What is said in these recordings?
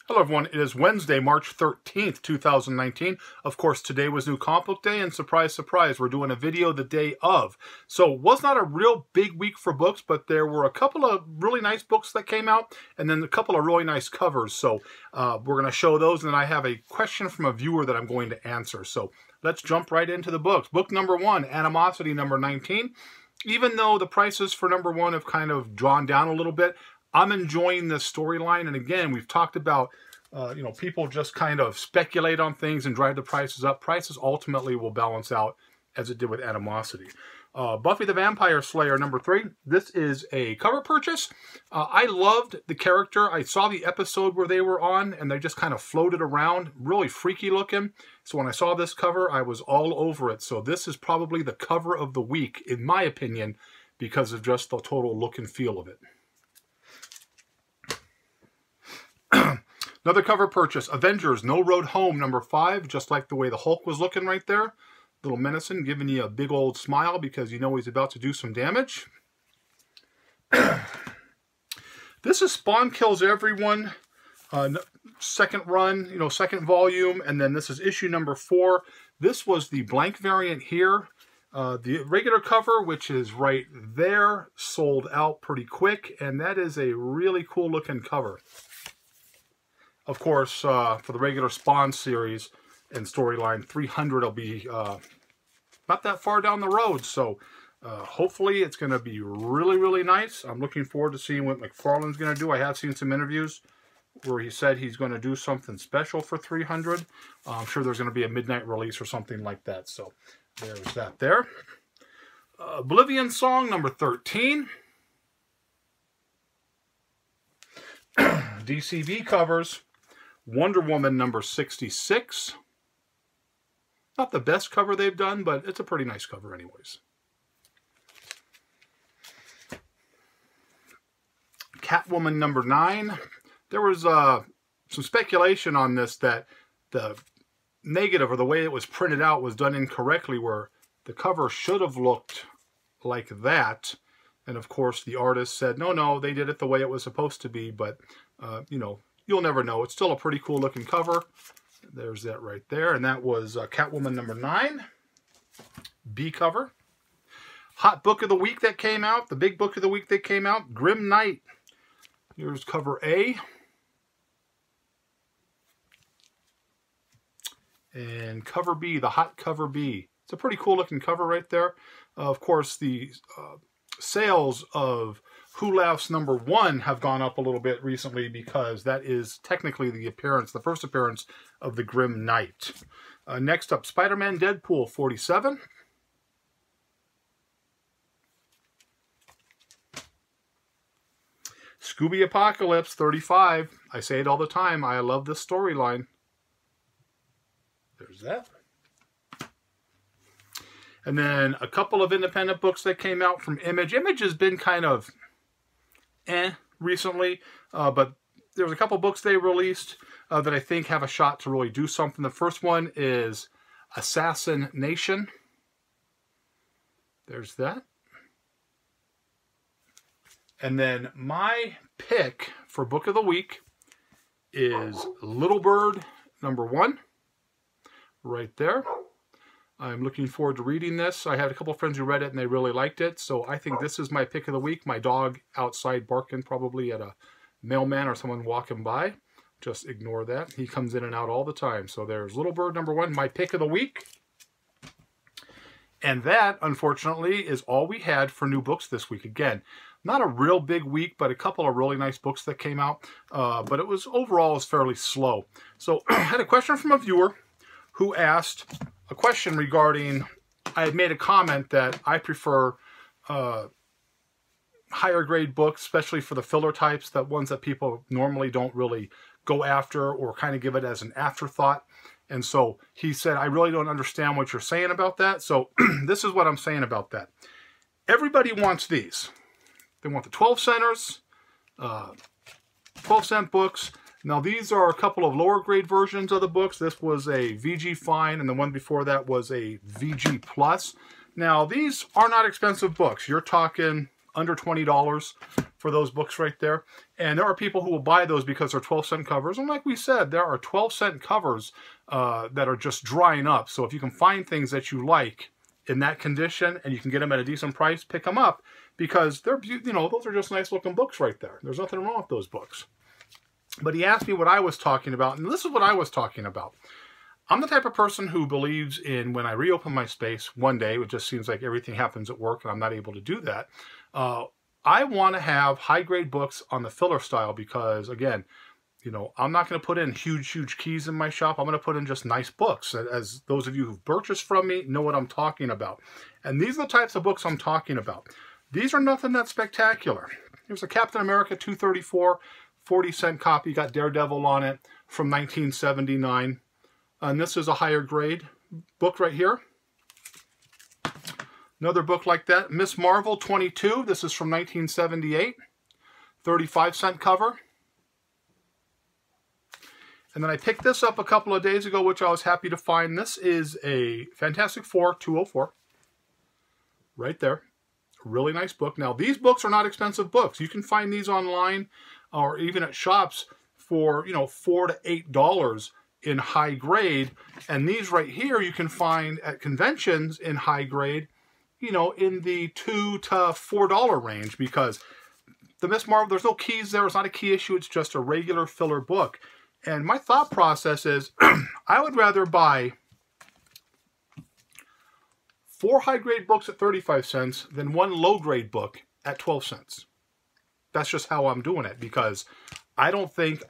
Hello everyone, it is Wednesday, March 13th, 2019. Of course, today was New Comic Book Day, and surprise, surprise, we're doing a video the day of. So, was not a real big week for books, but there were a couple of really nice books that came out, and then a couple of really nice covers. So, we're going to show those, and then I have a question from a viewer that I'm going to answer. So, let's jump right into the books. Book number 1, Animosity number 19. Even though the prices for number 1 have kind of drawn down a little bit, I'm enjoying this storyline, and again, we've talked about, people just kind of speculate on things and drive the prices up. Prices ultimately will balance out as it did with Animosity. Buffy the Vampire Slayer number 3. This is a cover purchase. I loved the character. I saw the episode where they were on, and they just kind of floated around. Really freaky looking. So when I saw this cover, I was all over it. So this is probably the cover of the week, in my opinion, because of just the total look and feel of it. Another cover purchase, Avengers No Road Home number 5, just like the way the Hulk was looking right there. Little menacing, giving you a big old smile because you know he's about to do some damage. This is Spawn Kills Everyone, second run, second volume, and then this is issue number 4. This was the blank variant here. The regular cover, which is right there, sold out pretty quick, and that is a really cool looking cover. Of course, for the regular Spawn series and storyline, 300 will be not that far down the road. So hopefully it's going to be really, really nice. I'm looking forward to seeing what McFarlane's going to do. I have seen some interviews where he said he's going to do something special for 300. I'm sure there's going to be a midnight release or something like that. So there's that there. Oblivion Song number 13. DCV covers. Wonder Woman number 66. Not the best cover they've done, but it's a pretty nice cover anyways. Catwoman number 9. There was some speculation on this that the negative, or the way it was printed out, was done incorrectly, where the cover should have looked like that. And of course the artist said, no, they did it the way it was supposed to be, but, you'll never know. It's still a pretty cool looking cover. There's that right there. And that was Catwoman number 9. B cover. Hot book of the week that came out. The big book of the week that came out. Grim Knight. Here's cover A. And cover B. The hot cover B. It's a pretty cool looking cover right there. Of course, the sales of Who Laughs number 1 have gone up a little bit recently because that is technically the first appearance of the Grim Knight. Next up, Spider-Man Deadpool 47. Scooby Apocalypse 35. I say it all the time. I love this storyline. There's that. And then a couple of independent books that came out from Image. Image has been kind of recently, but there's a couple books they released that I think have a shot to really do something. The first one is Assassin Nation. There's that. And then my pick for book of the week is Little Bird number 1. Right there. I'm looking forward to reading this. I had a couple of friends who read it and they really liked it. So I think this is my pick of the week. My dog outside barking probably at a mailman or someone walking by. Just ignore that. He comes in and out all the time. So there's Little Bird number 1, my pick of the week. And that, unfortunately, is all we had for new books this week. Again, not a real big week, but a couple of really nice books that came out. But it was overall fairly slow. So I had a question from a viewer who asked a question regarding, I had made a comment that I prefer higher grade books, especially for the filler types, that ones that people normally don't really go after or kind of give it as an afterthought. And so he said, I really don't understand what you're saying about that. So this is what I'm saying about that. Everybody wants these. They want the 12 centers, 12-cent books. Now, these are a couple of lower grade versions of the books. This was a VG Fine, and the one before that was a VG Plus. Now, these are not expensive books. You're talking under $20 for those books right there. And there are people who will buy those because they're 12-cent covers. And like we said, there are 12-cent covers that are just drying up. So if you can find things that you like in that condition and you can get them at a decent price, pick them up, because they're, you know, those are just nice looking books right there. There's nothing wrong with those books. But he asked me what I was talking about, and this is what I was talking about. I'm the type of person who believes in, when I reopen my space one day, it just seems like everything happens at work and I'm not able to do that. I want to have high-grade books on the filler style because, again, you know, I'm not going to put in huge keys in my shop. I'm going to put in just nice books. As those of you who've purchased from me know what I'm talking about. And these are the types of books I'm talking about. These are nothing that spectacular. Here's a Captain America 234, 40-cent copy. Got Daredevil on it from 1979. And this is a higher grade book right here. Another book like that, Miss Marvel 22. This is from 1978. 35-cent cover. And then I picked this up a couple of days ago, which I was happy to find. This is a Fantastic Four 204. Right there. Really nice book. Now, these books are not expensive books. You can find these online or even at shops for, you know, $4 to $8 in high grade. And these right here you can find at conventions in high grade, you know, in the $2 to $4 range, because the Miss Marvel, there's no keys there. It's not a key issue. It's just a regular filler book. And my thought process is I would rather buy 4 high-grade books at 35 cents than 1 low-grade book at 12 cents. That's just how I'm doing it, because I don't think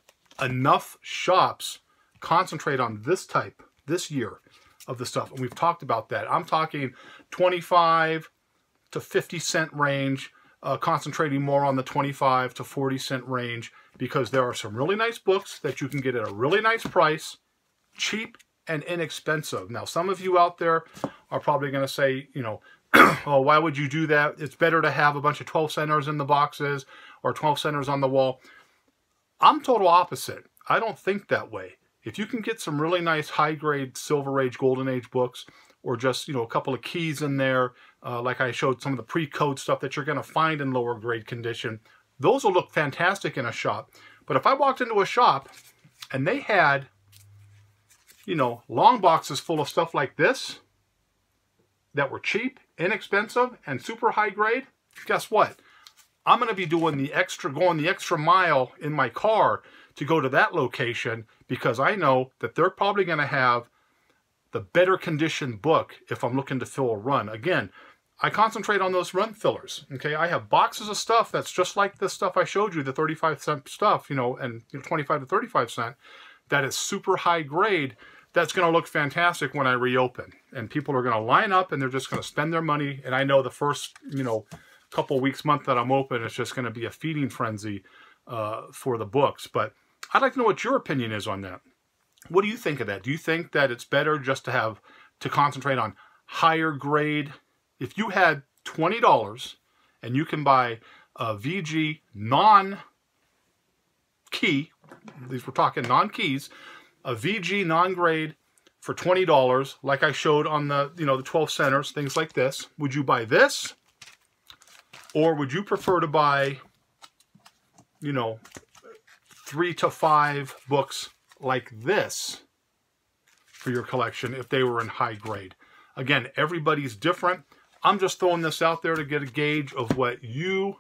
enough shops concentrate on this year of the stuff. And we've talked about that. I'm talking 25 to 50 cent range, concentrating more on the 25 to 40 cent range, because there are some really nice books that you can get at a really nice price, cheap and inexpensive. Now, some of you out there are probably going to say, you know, oh, why would you do that? It's better to have a bunch of 12 centers in the boxes or 12 centers on the wall. I'm total opposite. I don't think that way. If you can get some really nice high-grade Silver Age, Golden Age books, or just, you know, a couple of keys in there, like I showed some of the pre-code stuff that you're going to find in lower grade condition, those will look fantastic in a shop. But if I walked into a shop and they had, you know, long boxes full of stuff like this that were cheap, inexpensive, and super high grade, guess what? I'm going to be doing the extra, going the extra mile in my car to go to that location, because I know that they're probably going to have the better conditioned book if I'm looking to fill a run. Again, I concentrate on those run fillers. Okay, I have boxes of stuff that's just like the stuff I showed you, the 35-cent stuff, you know, and 25 to 35 cent, that is super high grade. That's going to look fantastic when I reopen, and people are going to line up and they're just going to spend their money. And I know the first, you know, couple weeks, month that I'm open, it's just going to be a feeding frenzy for the books. But I'd like to know what your opinion is on that. What do you think of that? Do you think that it's better just to concentrate on higher grade? If you had $20 and you can buy a VG non-key, these we're talking non-keys, a VG non-grade for $20, like I showed on the, you know, the 12 centers, things like this, would you buy this? Or would you prefer to buy, you know, 3 to 5 books like this for your collection if they were in high grade? Again, everybody's different. I'm just throwing this out there to get a gauge of what you,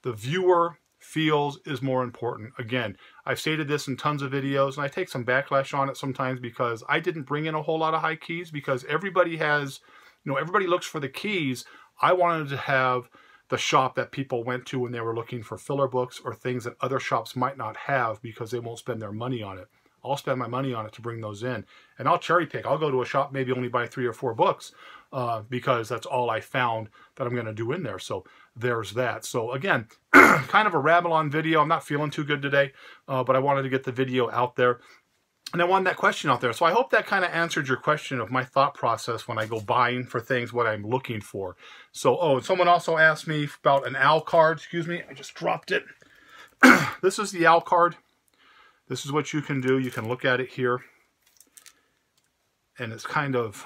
the viewer, feels is more important. Again, I've stated this in tons of videos, and I take some backlash on it sometimes because I didn't bring in a whole lot of high keys, because everybody has, you know, everybody looks for the keys. I wanted to have the shop that people went to when they were looking for filler books or things that other shops might not have because they won't spend their money on it. I'll spend my money on it to bring those in. And I'll cherry pick. I'll go to a shop, maybe only buy 3 or 4 books because that's all I found that I'm going to do in there. So there's that. So again, kind of a rabble-on video. I'm not feeling too good today, but I wanted to get the video out there. And I wanted that question out there. So I hope that kind of answered your question of my thought process when I go buying for things, what I'm looking for. So, oh, someone also asked me about an AL card. Excuse me, I just dropped it. This is the AL card. This is what you can do. You can look at it here. And it's kind of,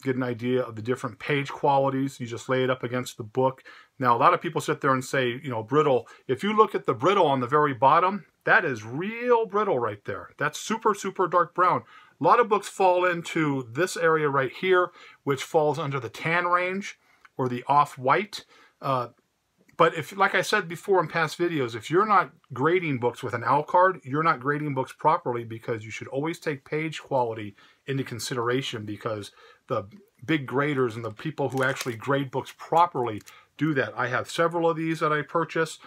get an idea of the different page qualities. You just lay it up against the book. Now, a lot of people sit there and say, you know, brittle. If you look at the brittle on the very bottom, that is real brittle right there. That's super, super dark brown. A lot of books fall into this area right here, which falls under the tan range or the off-white. But if, like I said before in past videos, if you're not grading books with an OWL card, you're not grading books properly, because you should always take page quality into consideration, because the big graders and the people who actually grade books properly do that. I have several of these that I purchase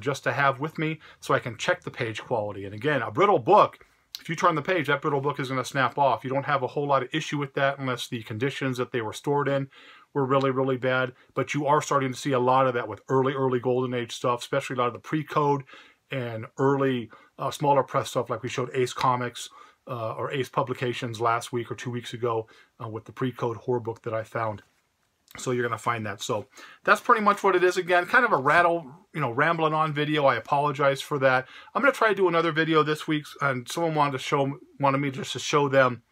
just to have with me so I can check the page quality. And again, a brittle book, if you turn the page, that brittle book is going to snap off. You don't have a whole lot of issue with that unless the conditions that they were stored in were really, really bad. But you are starting to see a lot of that with early Golden Age stuff, especially a lot of the pre-code and early smaller press stuff, like we showed Ace Comics or Ace Publications last week or 2 weeks ago with the pre-code horror book that I found. So you're going to find that. So that's pretty much what it is. Again, kind of a rambling on video. I apologize for that. I'm going to try to do another video this week, and someone wanted me just to show them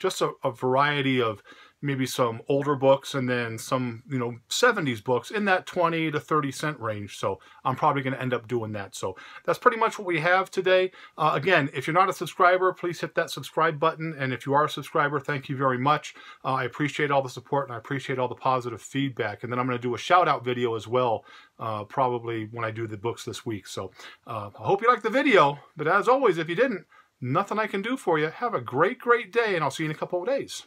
just a variety of maybe some older books and then some, 70s books in that 20 to 30 cent range. So I'm probably going to end up doing that. So that's pretty much what we have today. Again, if you're not a subscriber, please hit that subscribe button. And if you are a subscriber, thank you very much. I appreciate all the support and I appreciate all the positive feedback. And then I'm going to do a shout out video as well, probably when I do the books this week. So I hope you liked the video. But as always, if you didn't, nothing I can do for you. Have a great, great day, and I'll see you in a couple of days.